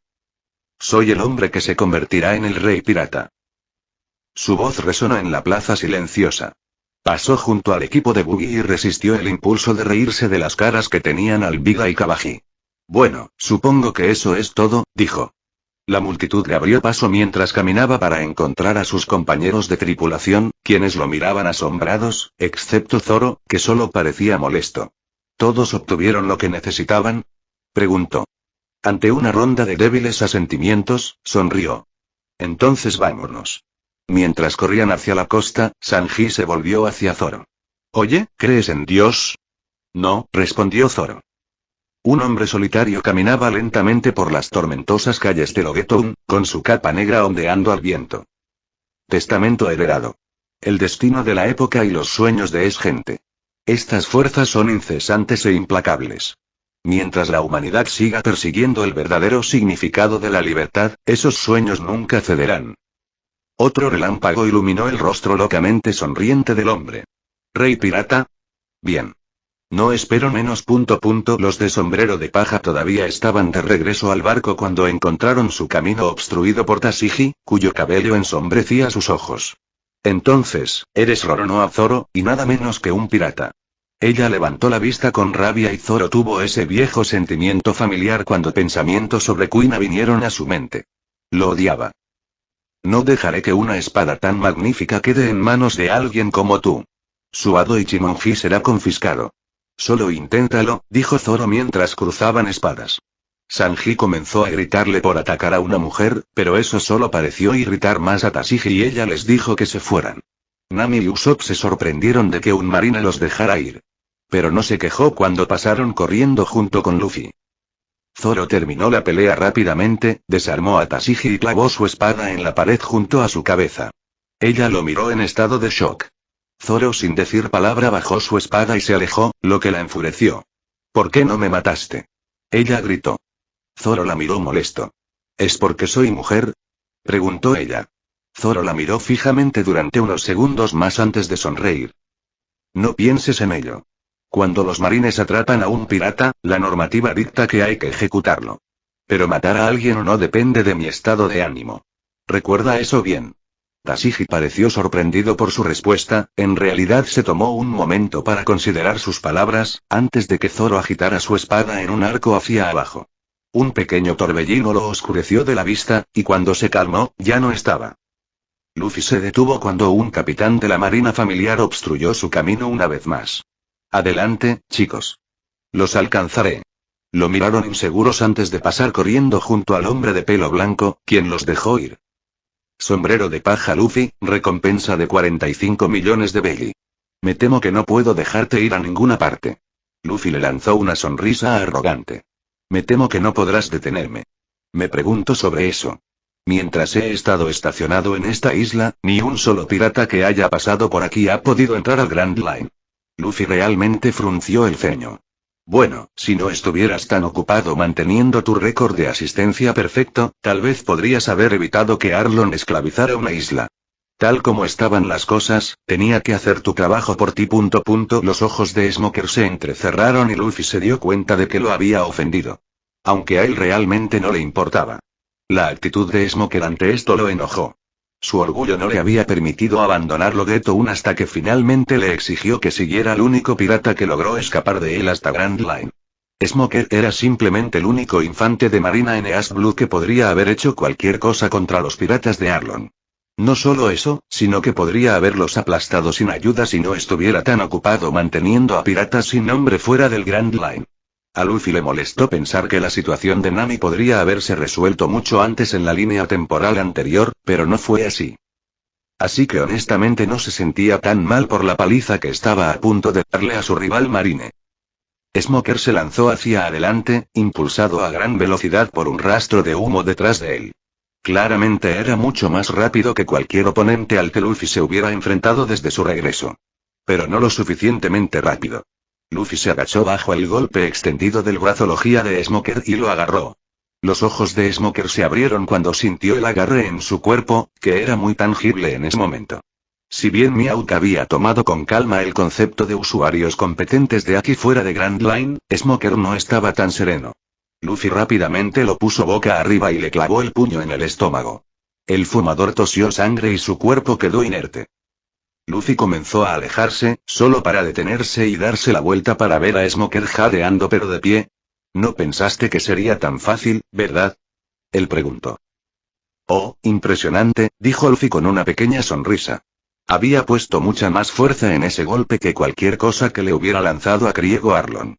Soy el hombre que se convertirá en el rey pirata. Su voz resonó en la plaza silenciosa. Pasó junto al equipo de Buggy y resistió el impulso de reírse de las caras que tenían Albiga y Kabaji. Bueno, supongo que eso es todo, dijo. La multitud le abrió paso mientras caminaba para encontrar a sus compañeros de tripulación, quienes lo miraban asombrados, excepto Zoro, que solo parecía molesto. ¿Todos obtuvieron lo que necesitaban? Preguntó. Ante una ronda de débiles asentimientos, sonrió. Entonces vámonos. Mientras corrían hacia la costa, Sanji se volvió hacia Zoro. Oye, ¿crees en Dios? No, respondió Zoro. Un hombre solitario caminaba lentamente por las tormentosas calles de Loguetown, con su capa negra ondeando al viento. Testamento heredado. El destino de la época y los sueños de gente. Estas fuerzas son incesantes e implacables. Mientras la humanidad siga persiguiendo el verdadero significado de la libertad, esos sueños nunca cederán. Otro relámpago iluminó el rostro locamente sonriente del hombre. ¿Rey pirata? Bien. No espero menos. Los de sombrero de paja todavía estaban de regreso al barco cuando encontraron su camino obstruido por Tashigi, cuyo cabello ensombrecía sus ojos. Entonces, eres Roronoa Zoro, y nada menos que un pirata. Ella levantó la vista con rabia y Zoro tuvo ese viejo sentimiento familiar cuando pensamientos sobre Kuina vinieron a su mente. Lo odiaba. No dejaré que una espada tan magnífica quede en manos de alguien como tú. Su Ado Ichimonji será confiscado. Solo inténtalo, dijo Zoro mientras cruzaban espadas. Sanji comenzó a gritarle por atacar a una mujer, pero eso solo pareció irritar más a Tashigi y ella les dijo que se fueran. Nami y Usopp se sorprendieron de que un marine los dejara ir. Pero no se quejó cuando pasaron corriendo junto con Luffy. Zoro terminó la pelea rápidamente, desarmó a Tashigi y clavó su espada en la pared junto a su cabeza. Ella lo miró en estado de shock. Zoro sin decir palabra bajó su espada y se alejó, lo que la enfureció. ¿Por qué no me mataste? Ella gritó. Zoro la miró molesto. ¿Es porque soy mujer? Preguntó ella. Zoro la miró fijamente durante unos segundos más antes de sonreír. No pienses en ello. Cuando los marines atrapan a un pirata, la normativa dicta que hay que ejecutarlo. Pero matar a alguien o no depende de mi estado de ánimo. Recuerda eso bien. Tashigi pareció sorprendido por su respuesta, en realidad se tomó un momento para considerar sus palabras, antes de que Zoro agitara su espada en un arco hacia abajo. Un pequeño torbellino lo oscureció de la vista, y cuando se calmó, ya no estaba. Luffy se detuvo cuando un capitán de la marina familiar obstruyó su camino una vez más. Adelante, chicos. Los alcanzaré. Lo miraron inseguros antes de pasar corriendo junto al hombre de pelo blanco, quien los dejó ir. Sombrero de paja Luffy, recompensa de 45 millones de belly. Me temo que no puedo dejarte ir a ninguna parte. Luffy le lanzó una sonrisa arrogante. Me temo que no podrás detenerme. Me pregunto sobre eso. Mientras he estado estacionado en esta isla, ni un solo pirata que haya pasado por aquí ha podido entrar al Grand Line. Luffy realmente frunció el ceño. Bueno, si no estuvieras tan ocupado manteniendo tu récord de asistencia perfecto, tal vez podrías haber evitado que Arlong esclavizara una isla. Tal como estaban las cosas, tenía que hacer tu trabajo por ti. Los ojos de Smoker se entrecerraron y Luffy se dio cuenta de que lo había ofendido. Aunque a él realmente no le importaba. La actitud de Smoker ante esto lo enojó. Su orgullo no le había permitido abandonarlo Geto un hasta que finalmente le exigió que siguiera al único pirata que logró escapar de él hasta Grand Line. Smoker era simplemente el único infante de marina en East Blue que podría haber hecho cualquier cosa contra los piratas de Arlong. No solo eso, sino que podría haberlos aplastado sin ayuda si no estuviera tan ocupado manteniendo a piratas sin nombre fuera del Grand Line. A Luffy le molestó pensar que la situación de Nami podría haberse resuelto mucho antes en la línea temporal anterior, pero no fue así. Así que honestamente no se sentía tan mal por la paliza que estaba a punto de darle a su rival Marine. Smoker se lanzó hacia adelante, impulsado a gran velocidad por un rastro de humo detrás de él. Claramente era mucho más rápido que cualquier oponente al que Luffy se hubiera enfrentado desde su regreso. Pero no lo suficientemente rápido. Luffy se agachó bajo el golpe extendido del brazo logia de Smoker y lo agarró. Los ojos de Smoker se abrieron cuando sintió el agarre en su cuerpo, que era muy tangible en ese momento. Si bien Mihawk había tomado con calma el concepto de usuarios competentes de aquí fuera de Grand Line, Smoker no estaba tan sereno. Luffy rápidamente lo puso boca arriba y le clavó el puño en el estómago. El fumador tosió sangre y su cuerpo quedó inerte. Luffy comenzó a alejarse, solo para detenerse y darse la vuelta para ver a Smoker jadeando pero de pie. ¿No pensaste que sería tan fácil, verdad? Él preguntó. Oh, impresionante, dijo Luffy con una pequeña sonrisa. Había puesto mucha más fuerza en ese golpe que cualquier cosa que le hubiera lanzado a Griego Arlong.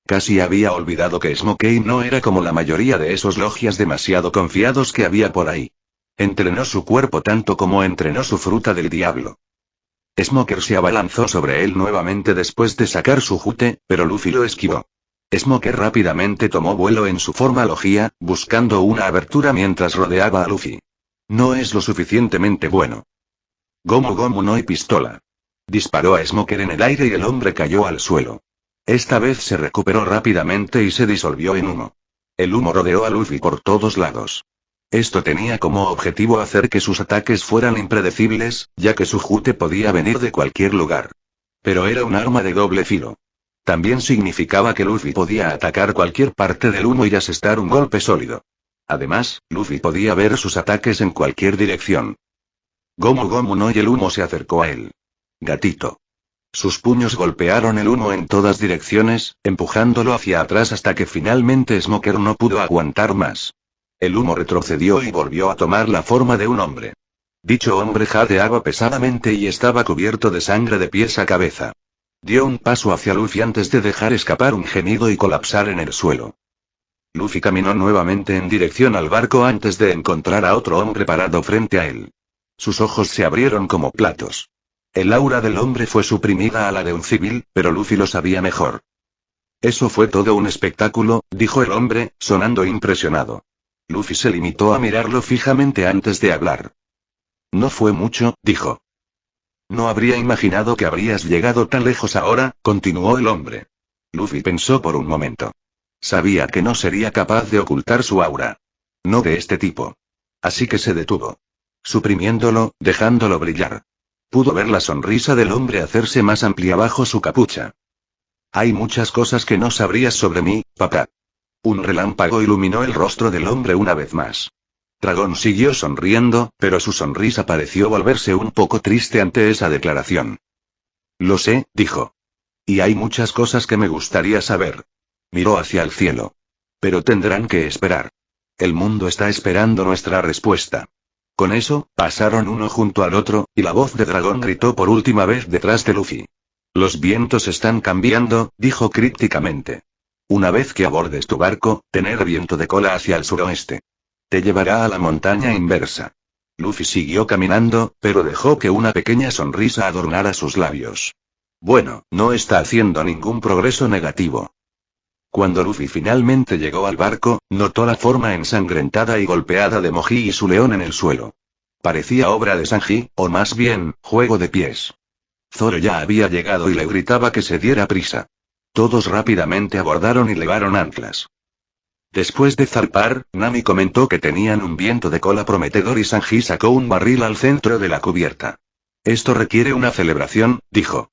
Casi había olvidado que Smokey no era como la mayoría de esos logias demasiado confiados que había por ahí. Entrenó su cuerpo tanto como entrenó su fruta del diablo. Smoker se abalanzó sobre él nuevamente después de sacar su jute, pero Luffy lo esquivó. Smoker rápidamente tomó vuelo en su forma logia, buscando una abertura mientras rodeaba a Luffy. No es lo suficientemente bueno. Gomu Gomu no hay pistola. Disparó a Smoker en el aire y el hombre cayó al suelo. Esta vez se recuperó rápidamente y se disolvió en humo. El humo rodeó a Luffy por todos lados. Esto tenía como objetivo hacer que sus ataques fueran impredecibles, ya que su jute podía venir de cualquier lugar. Pero era un arma de doble filo. También significaba que Luffy podía atacar cualquier parte del humo y asestar un golpe sólido. Además, Luffy podía ver sus ataques en cualquier dirección. Gomu Gomu no y el humo se acercó a él. Gatito. Sus puños golpearon el humo en todas direcciones, empujándolo hacia atrás hasta que finalmente Smoker no pudo aguantar más. El humo retrocedió y volvió a tomar la forma de un hombre. Dicho hombre jadeaba pesadamente y estaba cubierto de sangre de pies a cabeza. Dio un paso hacia Luffy antes de dejar escapar un gemido y colapsar en el suelo. Luffy caminó nuevamente en dirección al barco antes de encontrar a otro hombre parado frente a él. Sus ojos se abrieron como platos. El aura del hombre fue suprimida a la de un civil, pero Luffy lo sabía mejor. Eso fue todo un espectáculo, dijo el hombre, sonando impresionado. Luffy se limitó a mirarlo fijamente antes de hablar. No fue mucho, dijo. No habría imaginado que habrías llegado tan lejos ahora, continuó el hombre. Luffy pensó por un momento. Sabía que no sería capaz de ocultar su aura. No de este tipo. Así que se detuvo. Suprimiéndolo, dejándolo brillar. Pudo ver la sonrisa del hombre hacerse más amplia bajo su capucha. Hay muchas cosas que no sabrías sobre mí, papá. Un relámpago iluminó el rostro del hombre una vez más. Dragón siguió sonriendo, pero su sonrisa pareció volverse un poco triste ante esa declaración. Lo sé, dijo. Y hay muchas cosas que me gustaría saber. Miró hacia el cielo. Pero tendrán que esperar. El mundo está esperando nuestra respuesta. Con eso, pasaron uno junto al otro, y la voz de Dragón gritó por última vez detrás de Luffy. Los vientos están cambiando, dijo crípticamente. Una vez que abordes tu barco, tener viento de cola hacia el suroeste. Te llevará a la montaña inversa. Luffy siguió caminando, pero dejó que una pequeña sonrisa adornara sus labios. Bueno, no está haciendo ningún progreso negativo. Cuando Luffy finalmente llegó al barco, notó la forma ensangrentada y golpeada de Moji y su león en el suelo. Parecía obra de Sanji, o más bien, juego de pies. Zoro ya había llegado y le gritaba que se diera prisa. Todos rápidamente abordaron y levaron anclas. Después de zarpar, Nami comentó que tenían un viento de cola prometedor y Sanji sacó un barril al centro de la cubierta. Esto requiere una celebración, dijo.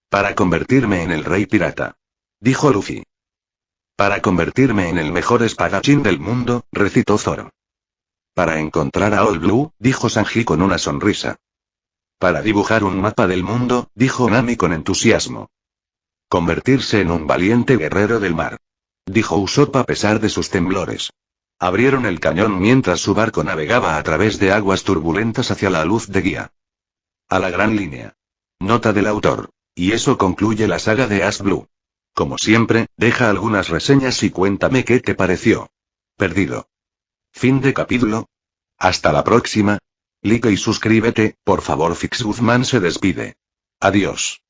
Para convertirme en el rey pirata. Dijo Luffy. Para convertirme en el mejor espadachín del mundo, recitó Zoro. Para encontrar a All Blue, dijo Sanji con una sonrisa. Para dibujar un mapa del mundo, dijo Nami con entusiasmo. Convertirse en un valiente guerrero del mar. Dijo Usopp a pesar de sus temblores. Abrieron el cañón mientras su barco navegaba a través de aguas turbulentas hacia la luz de guía. A la gran línea. Nota del autor. Y eso concluye la saga de Ace Blue. Como siempre, deja algunas reseñas y cuéntame qué te pareció. Perdido. Fin de capítulo. Hasta la próxima. Like y suscríbete, por favor. Fix Guzmán se despide. Adiós.